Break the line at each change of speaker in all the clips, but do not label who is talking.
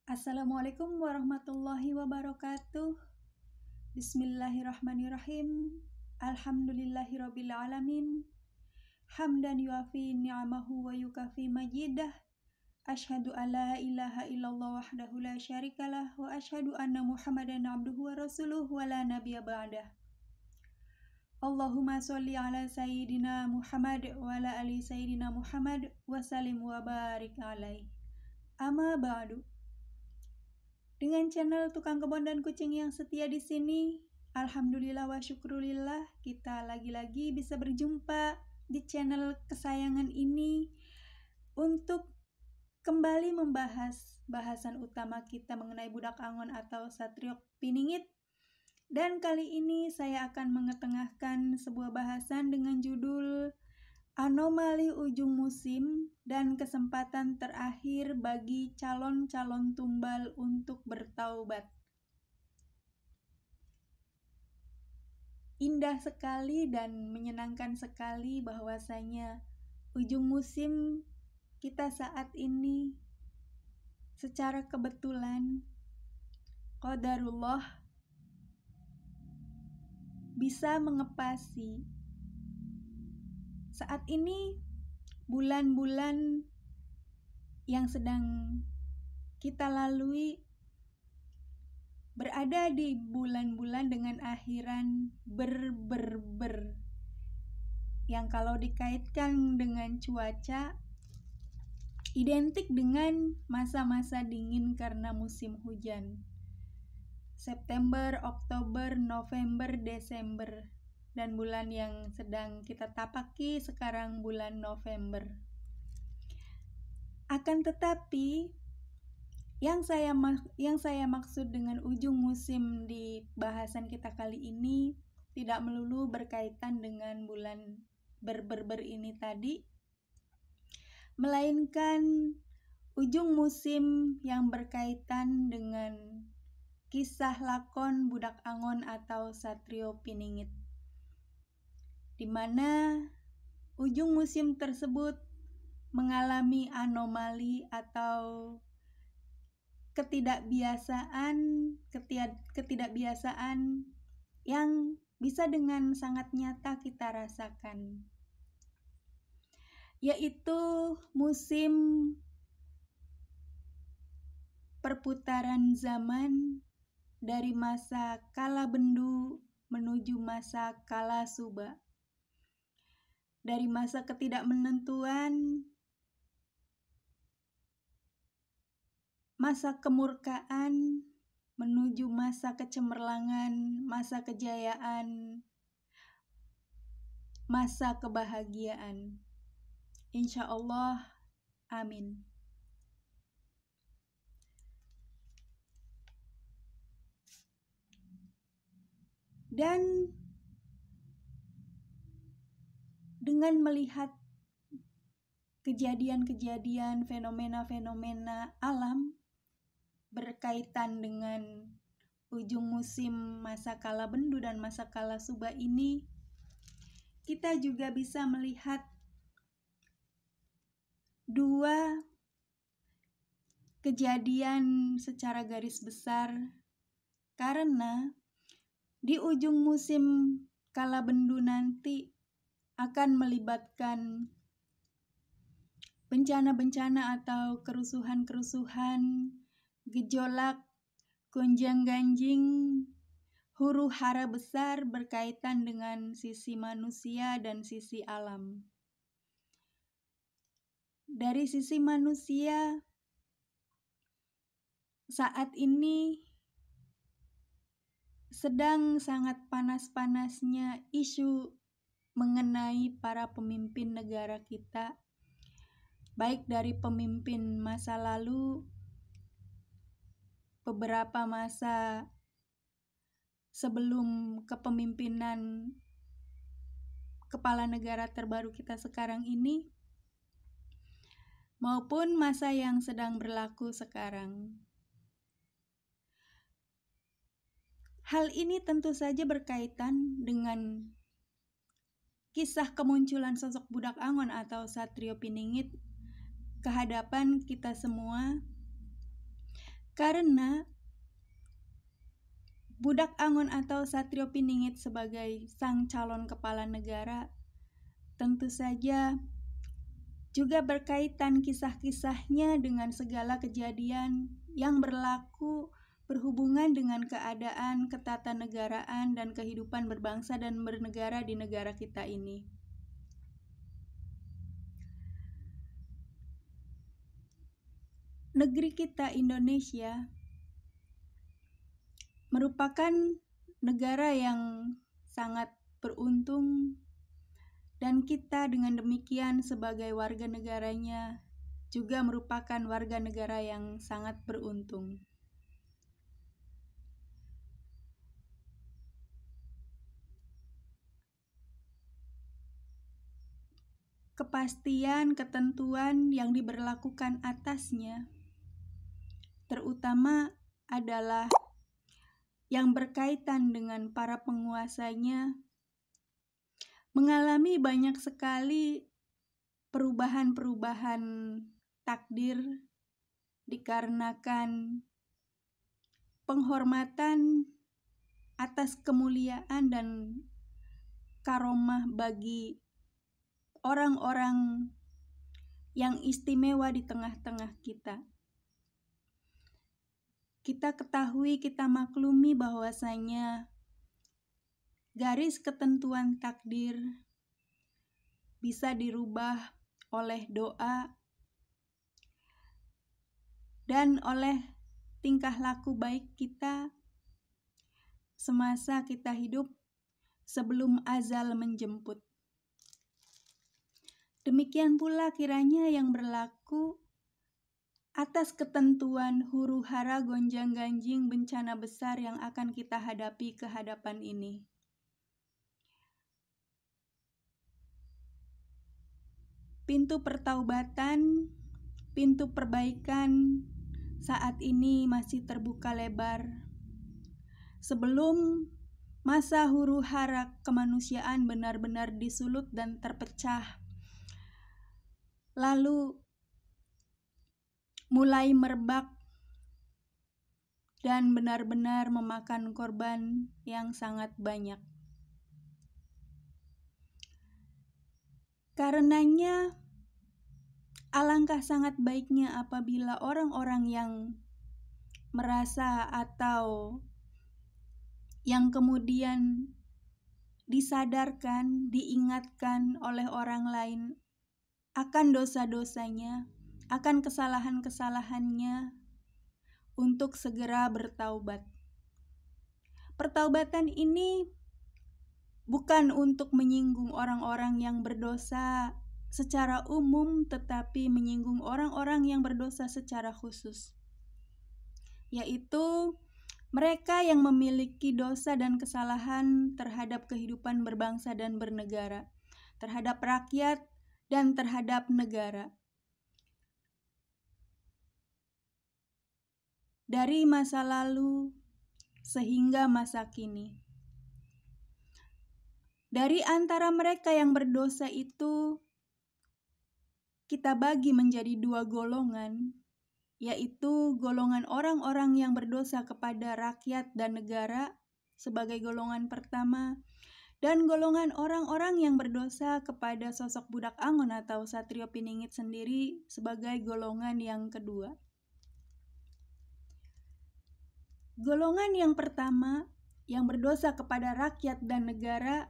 Assalamualaikum warahmatullahi wabarakatuh. Bismillahirrahmanirrahim. Alhamdulillahirabbil alamin. Hamdan yuafi ni'amahu wa yukafi majidah. Asyhadu alla ilaha illallah wahdahu la syarikalah wa asyhadu anna Muhammadan abduhu wa rasuluh wa la nabiyya ba'dah. Allahumma sholli ala sayyidina Muhammad wa ala ali sayyidina Muhammad wa salim wa barik alaihi. Amma ba'du. Dengan channel Tukang Kebon dan Kucing yang setia di sini, alhamdulillah wa syukurillah, kita lagi-lagi bisa berjumpa di channel kesayangan ini untuk kembali membahas bahasan utama kita mengenai budak angon atau Satrio Piningit. Dan kali ini saya akan mengetengahkan sebuah bahasan dengan judul Anomali ujung musim dan kesempatan terakhir bagi calon-calon tumbal untuk bertaubat. Indah sekali dan menyenangkan sekali bahwasanya ujung musim kita saat ini secara kebetulan qadarullah bisa mengepasi. Saat ini bulan-bulan yang sedang kita lalui berada di bulan-bulan dengan akhiran ber yang kalau dikaitkan dengan cuaca identik dengan masa-masa dingin karena musim hujan. September, Oktober, November, Desember, dan bulan yang sedang kita tapaki sekarang bulan November. Akan tetapi yang saya maksud dengan ujung musim di bahasan kita kali ini tidak melulu berkaitan dengan bulan ber ini tadi, melainkan ujung musim yang berkaitan dengan kisah lakon budak angon atau Satrio Piningit, di mana ujung musim tersebut mengalami anomali atau ketidakbiasaan yang bisa dengan sangat nyata kita rasakan, yaitu musim perputaran zaman dari masa kala bendu menuju masa kala suba. Dari masa ketidakmenentuan, masa kemurkaan menuju masa kecemerlangan, masa kejayaan, masa kebahagiaan. Insya Allah, amin. Dan dengan melihat kejadian-kejadian, fenomena-fenomena alam berkaitan dengan ujung musim masa kala bendu dan masa kala suba ini, kita juga bisa melihat dua kejadian secara garis besar, karena di ujung musim kala bendu nanti akan melibatkan bencana-bencana atau kerusuhan-kerusuhan, gejolak, gonjang-ganjing, huru-hara besar berkaitan dengan sisi manusia dan sisi alam. Dari sisi manusia, saat ini sedang sangat panas-panasnya isu mengenai para pemimpin negara kita, baik dari pemimpin masa lalu, beberapa masa sebelum kepemimpinan kepala negara terbaru kita sekarang ini, maupun masa yang sedang berlaku sekarang. Hal ini tentu saja berkaitan dengan kisah kemunculan sosok budak angon atau Satrio Piningit ke hadapan kita semua, Karena Budak Angon atau Satrio Piningit sebagai sang calon kepala negara tentu saja juga berkaitan kisah-kisahnya dengan segala kejadian yang berlaku berhubungan dengan keadaan ketatanegaraan dan kehidupan berbangsa dan bernegara di negara kita ini. Negeri kita Indonesia merupakan negara yang sangat beruntung, dan kita dengan demikian sebagai warga negaranya juga merupakan warga negara yang sangat beruntung. Kepastian ketentuan yang diberlakukan atasnya terutama adalah yang berkaitan dengan para penguasanya mengalami banyak sekali perubahan-perubahan takdir dikarenakan penghormatan atas kemuliaan dan karomah bagi orang-orang yang istimewa di tengah-tengah kita. Kita ketahui, kita maklumi bahwasanya garis ketentuan takdir bisa dirubah oleh doa dan oleh tingkah laku baik kita semasa kita hidup sebelum azal menjemput. Demikian pula kiranya yang berlaku atas ketentuan huru-hara gonjang-ganjing bencana besar yang akan kita hadapi ke hadapan ini. Pintu pertaubatan, pintu perbaikan saat ini masih terbuka lebar. Sebelum masa huru-hara kemanusiaan benar-benar disulut dan terpecah, lalu mulai merebak dan benar-benar memakan korban yang sangat banyak. Karenanya, alangkah sangat baiknya apabila orang-orang yang merasa atau yang kemudian disadarkan, diingatkan oleh orang lain akan dosa-dosanya, akan kesalahan-kesalahannya, untuk segera bertaubat. Pertaubatan ini bukan untuk menyinggung orang-orang yang berdosa secara umum, tetapi menyinggung orang-orang yang berdosa secara khusus, yaitu mereka yang memiliki dosa dan kesalahan terhadap kehidupan berbangsa dan bernegara, terhadap rakyat dan terhadap negara. Dari masa lalu sehingga masa kini. Dari antara mereka yang berdosa itu, kita bagi menjadi dua golongan, yaitu golongan orang-orang yang berdosa kepada rakyat dan negara sebagai golongan pertama, dan golongan orang-orang yang berdosa kepada sosok Budak Angon atau Satrio Piningit sendiri sebagai golongan yang kedua. Golongan yang pertama, yang berdosa kepada rakyat dan negara,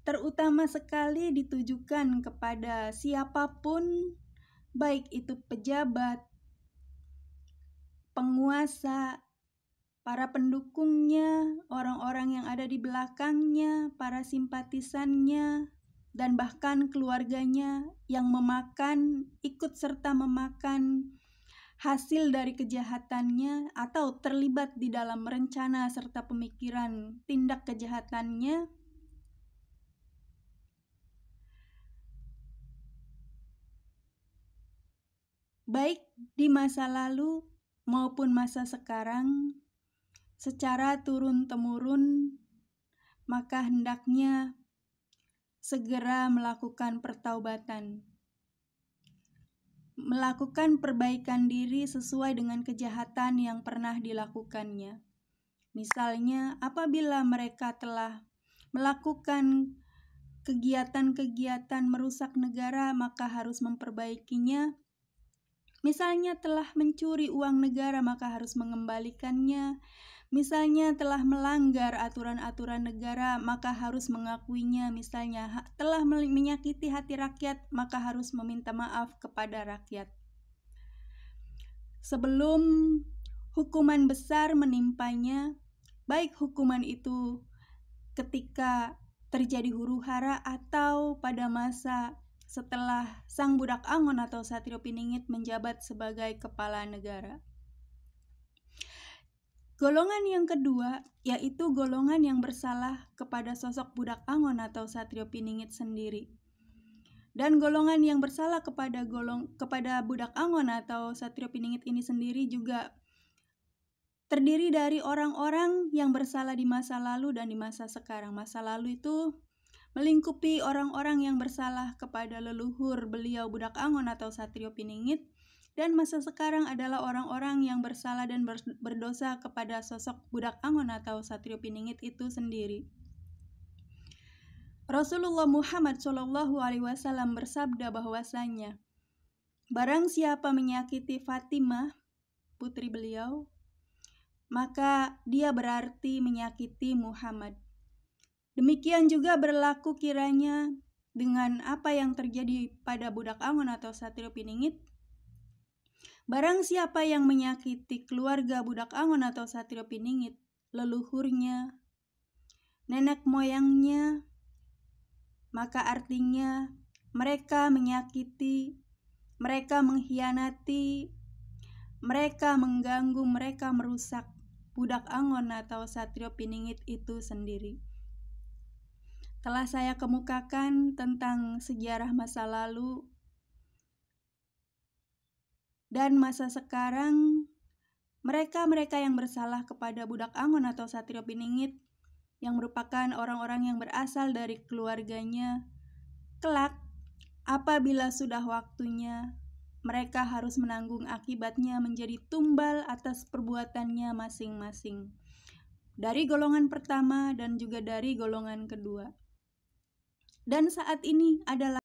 terutama sekali ditujukan kepada siapapun, baik itu pejabat, penguasa, para pendukungnya, orang-orang yang ada di belakangnya, para simpatisannya, dan bahkan keluarganya yang ikut serta memakan hasil dari kejahatannya atau terlibat di dalam rencana serta pemikiran tindak kejahatannya, baik di masa lalu maupun masa sekarang, secara turun-temurun, maka hendaknya segera melakukan pertaubatan. melakukan perbaikan diri sesuai dengan kejahatan yang pernah dilakukannya. Misalnya, apabila mereka telah melakukan kegiatan-kegiatan merusak negara, maka harus memperbaikinya. Misalnya telah mencuri uang negara, maka harus mengembalikannya. Misalnya telah melanggar aturan-aturan negara, maka harus mengakuinya. Misalnya telah menyakiti hati rakyat, maka harus meminta maaf kepada rakyat. Sebelum hukuman besar menimpanya, baik hukuman itu ketika terjadi huru-hara atau pada masa setelah sang budak Angon atau Satrio Piningit menjabat sebagai kepala negara. Golongan yang kedua yaitu golongan yang bersalah kepada sosok budak Angon atau Satrio Piningit sendiri. Dan golongan yang bersalah kepada budak Angon atau Satrio Piningit ini sendiri juga terdiri dari orang-orang yang bersalah di masa lalu dan di masa sekarang. Masa lalu itu melingkupi orang-orang yang bersalah kepada leluhur beliau budak Angon atau Satrio Piningit. Dan masa sekarang adalah orang-orang yang bersalah dan berdosa kepada sosok budak Angon atau Satrio Piningit itu sendiri. Rasulullah Muhammad SAW bersabda bahwasanya, barang siapa menyakiti Fatimah, putri beliau, maka dia berarti menyakiti Muhammad. Demikian juga berlaku kiranya dengan apa yang terjadi pada budak Angon atau Satrio Piningit. Barang siapa yang menyakiti keluarga budak Angon atau Satrio Piningit, leluhurnya, nenek moyangnya, maka artinya mereka menyakiti, mereka mengkhianati, mereka mengganggu, mereka merusak budak Angon atau Satrio Piningit itu sendiri. Telah saya kemukakan tentang sejarah masa lalu dan masa sekarang, mereka-mereka yang bersalah kepada budak Angon atau Satrio Piningit yang merupakan orang-orang yang berasal dari keluarganya, kelak apabila sudah waktunya, mereka harus menanggung akibatnya menjadi tumbal atas perbuatannya masing-masing, dari golongan pertama dan juga dari golongan kedua. Dan saat ini adalah